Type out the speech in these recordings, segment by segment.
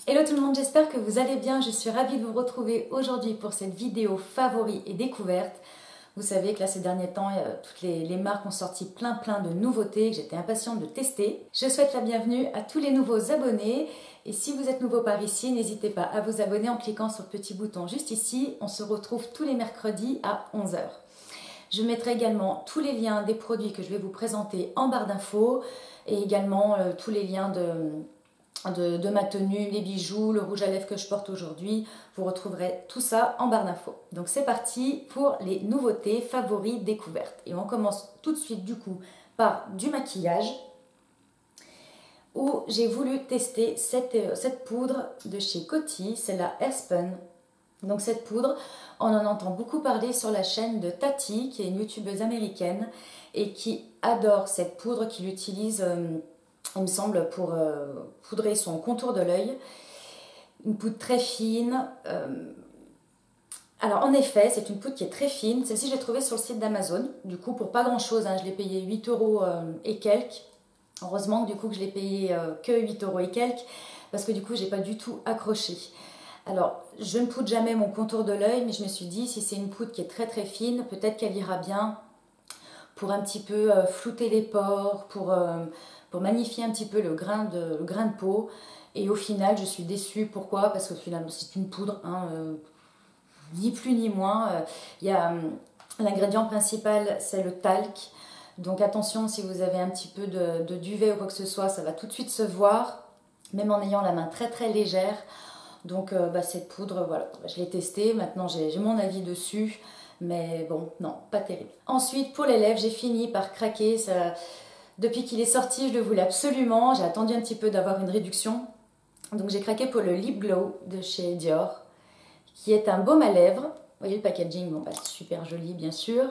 Hello tout le monde, j'espère que vous allez bien. Je suis ravie de vous retrouver aujourd'hui pour cette vidéo favoris et découvertes. Vous savez que là ces derniers temps, toutes les marques ont sorti plein de nouveautés que j'étais impatiente de tester. Je souhaite la bienvenue à tous les nouveaux abonnés. Et si vous êtes nouveau par ici, n'hésitez pas à vous abonner en cliquant sur le petit bouton juste ici. On se retrouve tous les mercredis à 11 h. Je mettrai également tous les liens des produits que je vais vous présenter en barre d'infos et également tous les liens de ma tenue, les bijoux, le rouge à lèvres que je porte aujourd'hui. Vous retrouverez tout ça en barre d'infos. Donc c'est parti pour les nouveautés, favoris, découvertes. Et on commence tout de suite du coup par du maquillage où j'ai voulu tester cette poudre de chez Coty, c'est la Airspun. Donc cette poudre, on en entend beaucoup parler sur la chaîne de Tati, qui est une youtubeuse américaine et qui adore cette poudre, qui l'utilise, il me semble, pour poudrer son contour de l'œil. Une poudre très fine. Alors en effet, c'est une poudre qui est très fine. Celle-ci, je l'ai trouvée sur le site d'Amazon. Du coup, pour pas grand-chose, hein, je l'ai payé 8 € et quelques. Heureusement du coup que je l'ai payé que 8 € et quelques, parce que du coup, j'ai pas du tout accroché. Alors, je ne poudre jamais mon contour de l'œil, mais je me suis dit, si c'est une poudre qui est très fine, peut-être qu'elle ira bien pour un petit peu flouter les pores, pour magnifier un petit peu le grain de peau. Et au final, je suis déçue. Pourquoi? Parce que finalement, c'est une poudre, hein, ni plus ni moins. L'ingrédient principal, c'est le talc. Donc attention, si vous avez un petit peu de duvet ou quoi que ce soit, ça va tout de suite se voir, même en ayant la main très légère. Donc cette poudre, voilà, je l'ai testée, maintenant j'ai mon avis dessus, mais bon, non, pas terrible. Ensuite, pour les lèvres, j'ai fini par craquer. Depuis qu'il est sorti, je le voulais absolument, j'ai attendu un petit peu d'avoir une réduction. Donc j'ai craqué pour le Lip Glow de chez Dior, qui est un baume à lèvres. Vous voyez le packaging, bon, super joli bien sûr.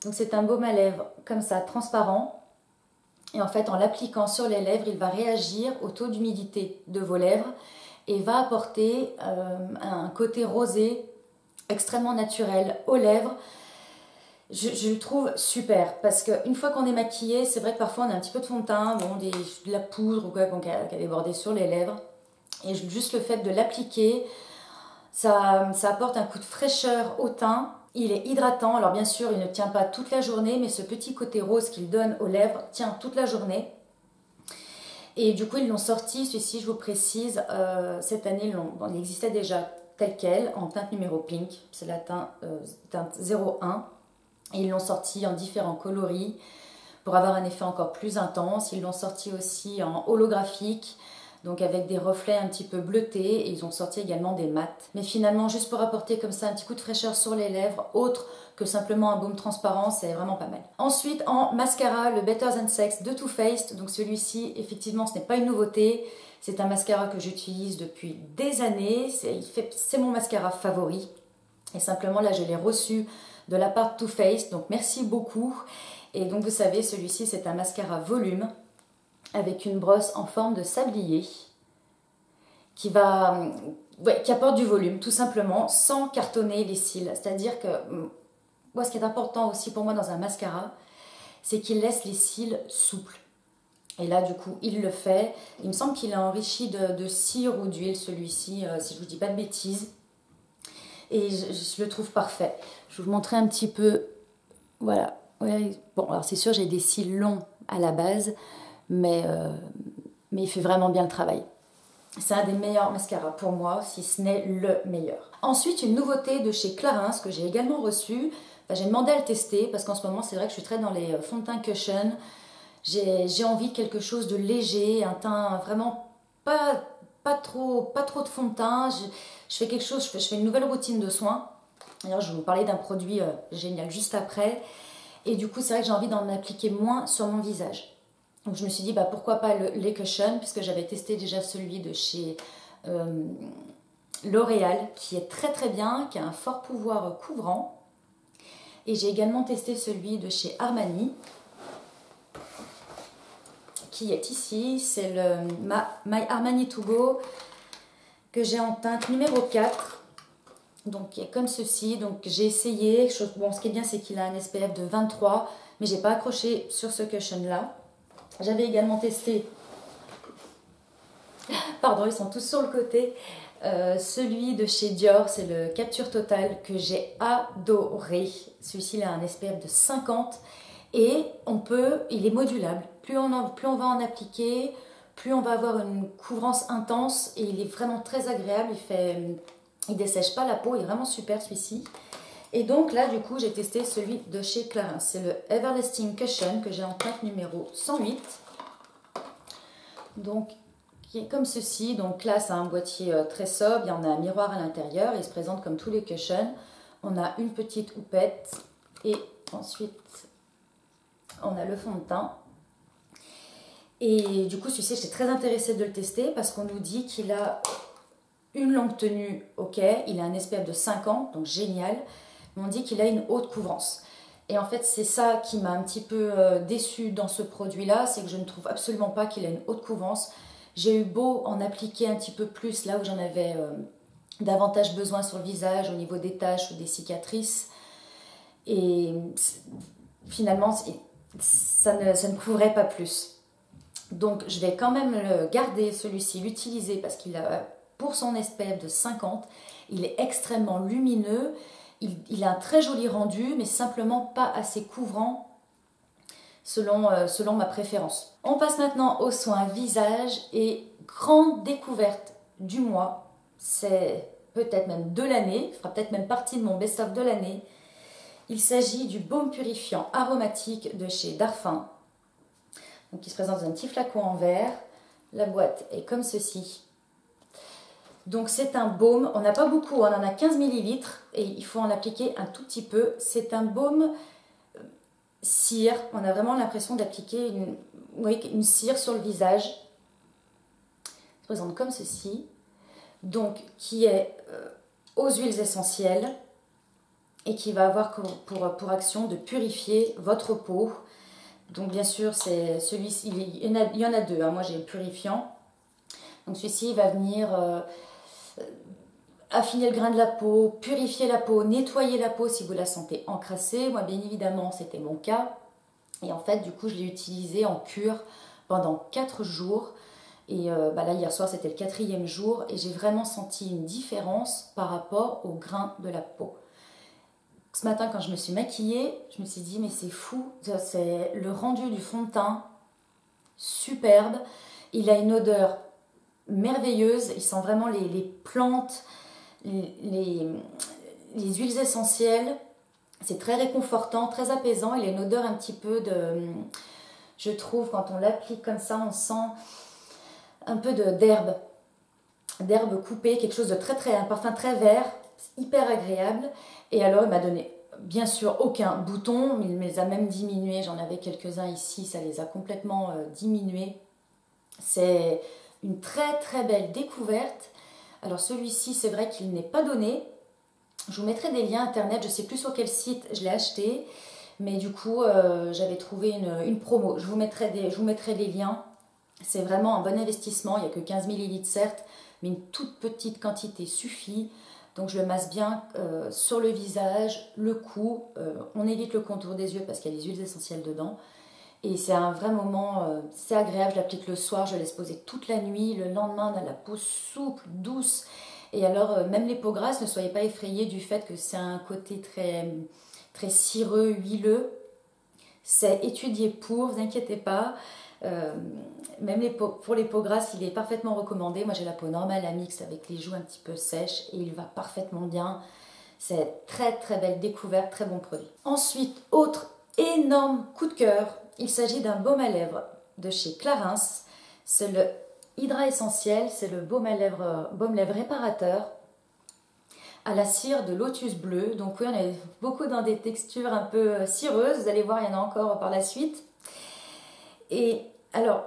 Donc c'est un baume à lèvres comme ça, transparent. Et en fait, en l'appliquant sur les lèvres, il va réagir au taux d'humidité de vos lèvres et va apporter un côté rosé extrêmement naturel aux lèvres. Je le trouve super parce qu'une fois qu'on est maquillé, c'est vrai que parfois on a un petit peu de fond de teint, de la poudre ou quoi qui a débordé sur les lèvres. Et juste le fait de l'appliquer, ça apporte un coup de fraîcheur au teint. Il est hydratant, alors bien sûr il ne tient pas toute la journée, mais ce petit côté rose qu'il donne aux lèvres tient toute la journée. Et du coup, ils l'ont sorti, celui-ci, je vous précise, cette année, il existait déjà tel quel, en teinte numéro pink, c'est la teinte 01. Et ils l'ont sorti en différents coloris pour avoir un effet encore plus intense. Ils l'ont sorti aussi en holographique, donc avec des reflets un petit peu bleutés, et ils ont sorti également des mats. Mais finalement, juste pour apporter comme ça un petit coup de fraîcheur sur les lèvres, autre que simplement un baume transparent, c'est vraiment pas mal. Ensuite, en mascara, le Better Than Sex de Too Faced. Donc celui-ci, effectivement, ce n'est pas une nouveauté. C'est un mascara que j'utilise depuis des années. C'est mon mascara favori. Et simplement, là, je l'ai reçu de la part de Too Faced. Donc merci beaucoup. Et donc, vous savez, celui-ci, c'est un mascara volume avec une brosse en forme de sablier qui apporte du volume, tout simplement, sans cartonner les cils. C'est-à-dire que moi, ce qui est important aussi pour moi dans un mascara, c'est qu'il laisse les cils souples. Et là, du coup, il le fait. Il me semble qu'il est enrichi de cire ou d'huile, celui-ci, si je ne vous dis pas de bêtises. Et je le trouve parfait. Je vais vous montrer un petit peu. Voilà. Ouais. Bon, alors c'est sûr, j'ai des cils longs à la base, mais il fait vraiment bien le travail. C'est un des meilleurs mascaras pour moi, si ce n'est le meilleur. Ensuite, une nouveauté de chez Clarins que j'ai également reçue. J'ai demandé à le tester parce qu'en ce moment, c'est vrai que je suis très dans les fonds de teint cushion. J'ai envie de quelque chose de léger, un teint vraiment pas trop de fond de teint. Je fais quelque chose, je fais une nouvelle routine de soins. D'ailleurs, je vais vous parler d'un produit génial juste après. Et du coup, c'est vrai que j'ai envie d'en appliquer moins sur mon visage. Donc je me suis dit, pourquoi pas les cushions, puisque j'avais testé déjà celui de chez L'Oréal, qui est très bien, qui a un fort pouvoir couvrant. Et j'ai également testé celui de chez Armani, qui est ici. C'est le My Armani To Go, que j'ai en teinte numéro 4. Donc qui est comme ceci. Donc j'ai essayé. Bon, ce qui est bien, c'est qu'il a un SPF de 23, mais j'ai pas accroché sur ce cushion là. J'avais également testé Pardon, ils sont tous sur le côté. Celui de chez Dior, c'est le Capture Total que j'ai adoré. Celui-ci, il a un SPF de 50 et il est modulable. Plus on va en appliquer, plus on va avoir une couvrance intense et il est vraiment très agréable. Il dessèche pas la peau, il est vraiment super celui-ci. Et donc là, du coup, j'ai testé celui de chez Clarins. C'est le Everlasting Cushion que j'ai en teinte numéro 108. Donc, qui est comme ceci. Donc là, c'est un boîtier très sobre. Il y en a un miroir à l'intérieur. Il se présente comme tous les cushions. On a une petite houppette. Et ensuite, on a le fond de teint. Et du coup, celui-ci, j'étais très intéressée de le tester parce qu'on nous dit qu'il a une longue tenue, ok. Il a un SPF de 50, donc génial. Mais on dit qu'il a une haute couvrance. Et en fait, c'est ça qui m'a un petit peu déçue dans ce produit-là. C'est que je ne trouve absolument pas qu'il a une haute couvrance. J'ai eu beau en appliquer un petit peu plus là où j'en avais davantage besoin sur le visage, au niveau des taches ou des cicatrices. Et finalement, ça ne couvrait pas plus. Donc, je vais quand même le garder, celui-ci, l'utiliser parce qu'il a, pour son SPF de 50, il est extrêmement lumineux. Il a un très joli rendu, mais simplement pas assez couvrant selon ma préférence. On passe maintenant aux soins visage et grande découverte du mois. C'est peut-être même de l'année, fera peut-être même partie de mon best-of de l'année. Il s'agit du baume purifiant aromatique de chez Darphin. Donc, il se présente dans un petit flacon en verre. La boîte est comme ceci. Donc c'est un baume, on n'a pas beaucoup, on en a 15 ml et il faut en appliquer un tout petit peu. C'est un baume cire, on a vraiment l'impression d'appliquer une cire sur le visage. Il se présente comme ceci, donc qui est aux huiles essentielles et qui va avoir pour action de purifier votre peau. Donc bien sûr, c'est celui-ci, il y en a deux, hein. Moi j'ai le purifiant. Donc celui-ci va venir affiner le grain de la peau, purifier la peau, nettoyer la peau si vous la sentez encrassée. Moi, bien évidemment, c'était mon cas. Et en fait, du coup, je l'ai utilisé en cure pendant 4 jours. Et là, hier soir, c'était le 4e jour. Et j'ai vraiment senti une différence par rapport au grain de la peau. Ce matin, quand je me suis maquillée, je me suis dit, mais c'est fou. C'est le rendu du fond de teint, superbe. Il a une odeur merveilleuse. Il sent vraiment les plantes, les huiles essentielles. C'est très réconfortant, très apaisant. Il a une odeur un petit peu de... Je trouve, quand on l'applique comme ça, on sent un peu d'herbe coupée, quelque chose de un parfum très vert, hyper agréable. Et alors, il m'a donné, bien sûr, aucun bouton, mais il me les a même diminués. J'en avais quelques-uns ici, ça les a complètement diminués. C'est une très très belle découverte. Alors celui-ci, c'est vrai qu'il n'est pas donné. Je vous mettrai des liens internet, je ne sais plus sur quel site je l'ai acheté, mais du coup j'avais trouvé une promo. Je vous mettrai les liens. C'est vraiment un bon investissement, il n'y a que 15 ml certes, mais une toute petite quantité suffit. Donc je le masse bien sur le visage, le cou, on évite le contour des yeux parce qu'il y a les huiles essentielles dedans. Et c'est un vrai moment, c'est agréable, je l'applique le soir, je laisse poser toute la nuit. Le lendemain, on a la peau souple, douce. Et alors, même les peaux grasses, ne soyez pas effrayés du fait que c'est un côté très, très cireux, huileux. C'est étudié pour, vous inquiétez pas. Même pour les peaux grasses, il est parfaitement recommandé. Moi, j'ai la peau normale à mixte avec les joues un petit peu sèches et il va parfaitement bien. C'est très très belle découverte, très bon produit. Ensuite, autre énorme coup de cœur. Il s'agit d'un baume à lèvres de chez Clarins. C'est le Hydra Essentiel, c'est le baume lèvres réparateur à la cire de lotus bleu. Donc oui, on est beaucoup dans des textures un peu cireuses. Vous allez voir, il y en a encore par la suite. Et alors,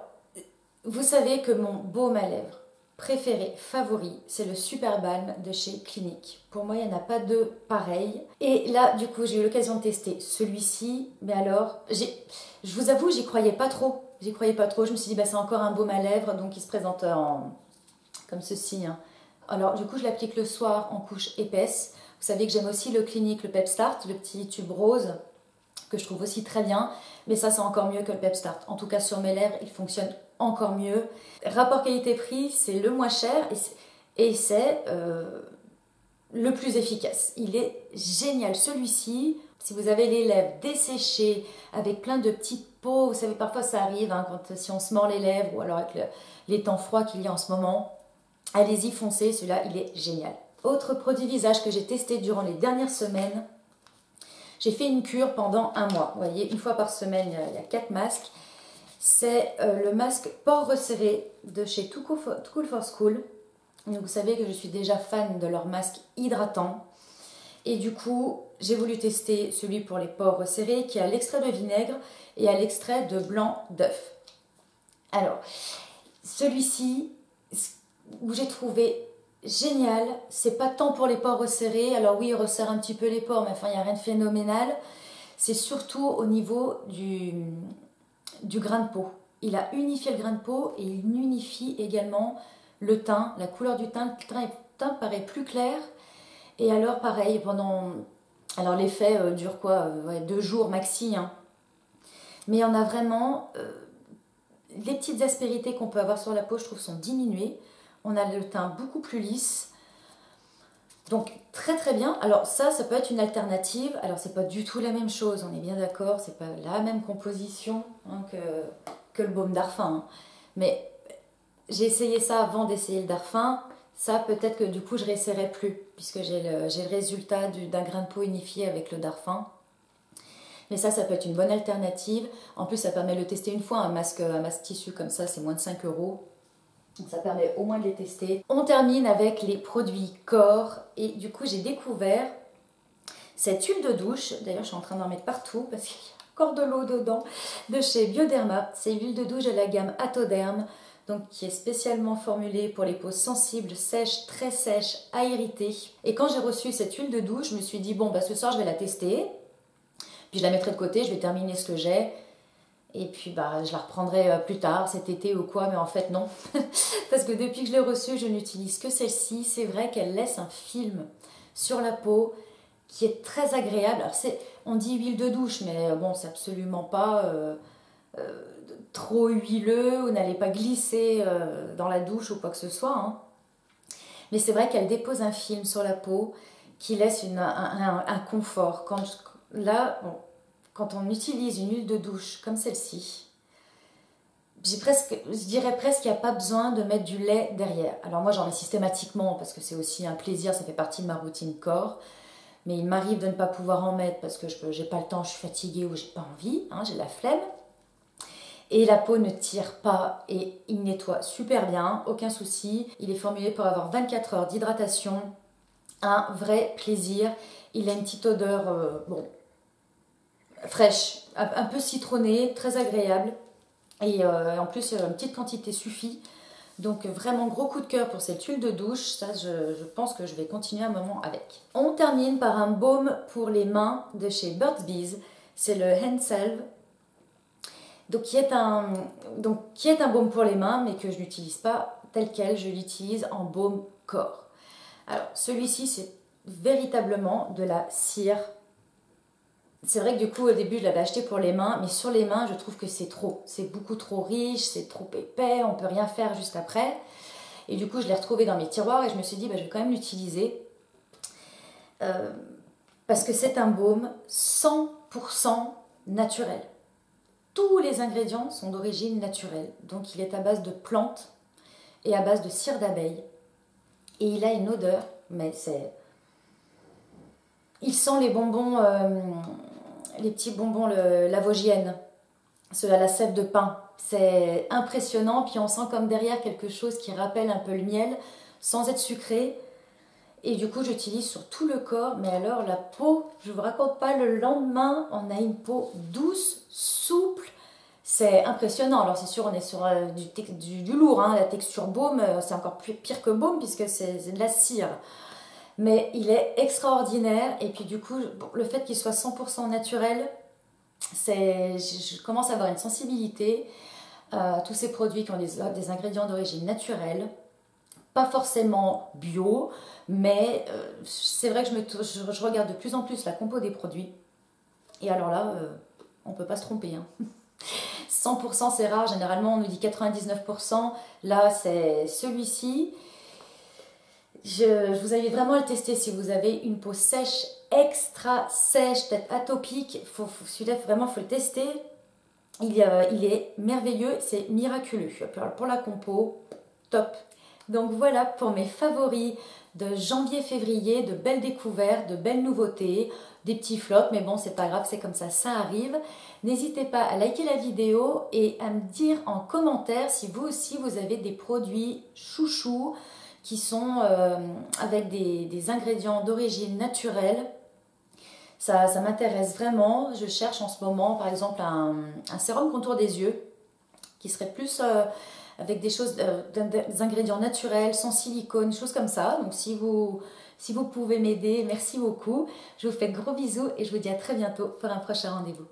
vous savez que mon baume à lèvres préféré, favori, c'est le Super Balm de chez Clinique. Pour moi, il n'y en a pas deux pareils. Et là, du coup, j'ai eu l'occasion de tester celui-ci. Mais alors, je vous avoue, j'y croyais pas trop. J'y croyais pas trop. Je me suis dit, bah, c'est encore un baume à lèvres, donc il se présente comme ceci. Hein. Alors, du coup, je l'applique le soir en couche épaisse. Vous savez que j'aime aussi le Clinique, le Pep Start, le petit tube rose, que je trouve aussi très bien. Mais ça, c'est encore mieux que le Pep Start. En tout cas, sur mes lèvres, il fonctionne encore mieux. Rapport qualité-prix, c'est le moins cher et c'est le plus efficace. Il est génial. Celui-ci, si vous avez les lèvres desséchées avec plein de petites peaux, vous savez parfois ça arrive hein, si on se mord les lèvres ou alors avec les temps froids qu'il y a en ce moment, allez-y foncez, celui-là il est génial. Autre produit visage que j'ai testé durant les dernières semaines, j'ai fait une cure pendant un mois. Vous voyez, une fois par semaine, il y a 4 masques. C'est le masque pores resserré de chez Too Cool for School. Donc, vous savez que je suis déjà fan de leur masque hydratant. Et du coup, j'ai voulu tester celui pour les pores resserrés qui a l'extrait de vinaigre et à l'extrait de blanc d'œuf. Alors, celui-ci, où j'ai trouvé génial, c'est pas tant pour les pores resserrés. Alors oui, il resserre un petit peu les pores, mais enfin, il n'y a rien de phénoménal. C'est surtout au niveau du grain de peau. Il a unifié le grain de peau et il unifie également le teint, la couleur du teint. Le teint paraît plus clair. Et alors pareil, alors l'effet dure quoi 2 jours maxi. Hein. Mais on a vraiment... les petites aspérités qu'on peut avoir sur la peau, je trouve, sont diminuées. On a le teint beaucoup plus lisse. Donc très très bien. Alors ça peut être une alternative. Alors c'est pas du tout la même chose, on est bien d'accord. C'est pas la même composition hein, que le baume Darphin. Hein. Mais j'ai essayé ça avant d'essayer le Darphin. Ça peut-être que du coup je réessayerai plus. Puisque j'ai le résultat d'un grain de peau unifié avec le Darphin. Mais ça peut être une bonne alternative. En plus ça permet de le tester une fois. Un masque tissu comme ça c'est moins de 5 €. Donc ça permet au moins de les tester. On termine avec les produits corps. Et du coup, j'ai découvert cette huile de douche. D'ailleurs, je suis en train d'en mettre partout parce qu'il y a encore de l'eau dedans. De chez Bioderma. C'est l'huile de douche de la gamme Atoderm. Donc qui est spécialement formulée pour les peaux sensibles, sèches, très sèches, à irriter. Et quand j'ai reçu cette huile de douche, je me suis dit, bon, bah, ce soir, je vais la tester. Puis je la mettrai de côté, je vais terminer ce que j'ai. Et puis bah, je la reprendrai plus tard, cet été ou quoi, mais en fait non. Parce que depuis que je l'ai reçue, je n'utilise que celle-ci. C'est vrai qu'elle laisse un film sur la peau qui est très agréable. Alors on dit huile de douche, mais bon, c'est absolument pas trop huileux. Vous n'allez pas glisser dans la douche ou quoi que ce soit. Hein. Mais c'est vrai qu'elle dépose un film sur la peau qui laisse un confort. Quand on utilise une huile de douche comme celle-ci, je dirais presque qu'il n'y a pas besoin de mettre du lait derrière. Alors moi j'en mets systématiquement parce que c'est aussi un plaisir, ça fait partie de ma routine corps. Mais il m'arrive de ne pas pouvoir en mettre parce que je n'ai pas le temps, je suis fatiguée ou j'ai pas envie, hein, j'ai la flemme. Et la peau ne tire pas et il nettoie super bien, aucun souci. Il est formulé pour avoir 24 heures d'hydratation, un vrai plaisir. Il a une petite odeur, fraîche, un peu citronnée, très agréable. Et en plus, une petite quantité suffit. Donc vraiment gros coup de cœur pour cette huile de douche. Ça, je pense que je vais continuer un moment avec. On termine par un baume pour les mains de chez Burt's Bees. C'est le Hand Salve. Donc qui est un baume pour les mains, mais que je n'utilise pas tel quel. Je l'utilise en baume corps. Alors celui-ci, c'est véritablement de la cire. C'est vrai que du coup au début je l'avais acheté pour les mains, mais sur les mains je trouve que c'est trop. C'est beaucoup trop riche, c'est trop épais, on peut rien faire juste après. Et du coup je l'ai retrouvé dans mes tiroirs et je me suis dit je vais quand même l'utiliser. Parce que c'est un baume 100% naturel. Tous les ingrédients sont d'origine naturelle. Donc il est à base de plantes et à base de cire d'abeille. Et il a une odeur, mais c'est... Il sent les bonbons, les petits bonbons Lavoisienne, ceux à la sève de pin. C'est impressionnant, puis on sent comme derrière quelque chose qui rappelle un peu le miel, sans être sucré. Et du coup, j'utilise sur tout le corps, mais alors la peau, je ne vous raconte pas, le lendemain, on a une peau douce, souple. C'est impressionnant. Alors c'est sûr, on est sur du lourd, hein. La texture baume, c'est encore pire que baume, puisque c'est de la cire. Mais il est extraordinaire et puis du coup, le fait qu'il soit 100% naturel, je commence à avoir une sensibilité à tous ces produits qui ont des ingrédients d'origine naturelle, pas forcément bio, mais c'est vrai que je regarde de plus en plus la compo des produits. Et alors là, on ne peut pas se tromper. Hein. 100% c'est rare, généralement on nous dit 99%, là c'est celui-ci. Je vous invite vraiment à le tester si vous avez une peau sèche, extra sèche, peut-être atopique, celui-là vraiment il faut le tester. Il est merveilleux, c'est miraculeux. Pour la compo, top. Donc voilà pour mes favoris de janvier-février, de belles découvertes, de belles nouveautés, des petits flops, mais bon c'est pas grave, c'est comme ça arrive. N'hésitez pas à liker la vidéo et à me dire en commentaire si vous aussi vous avez des produits chouchous qui sont avec des ingrédients d'origine naturelle. Ça m'intéresse vraiment. Je cherche en ce moment par exemple un sérum contour des yeux qui serait plus avec des choses, des ingrédients naturels, sans silicone, choses comme ça. Donc si vous pouvez m'aider, merci beaucoup. Je vous fais de gros bisous et je vous dis à très bientôt pour un prochain rendez-vous.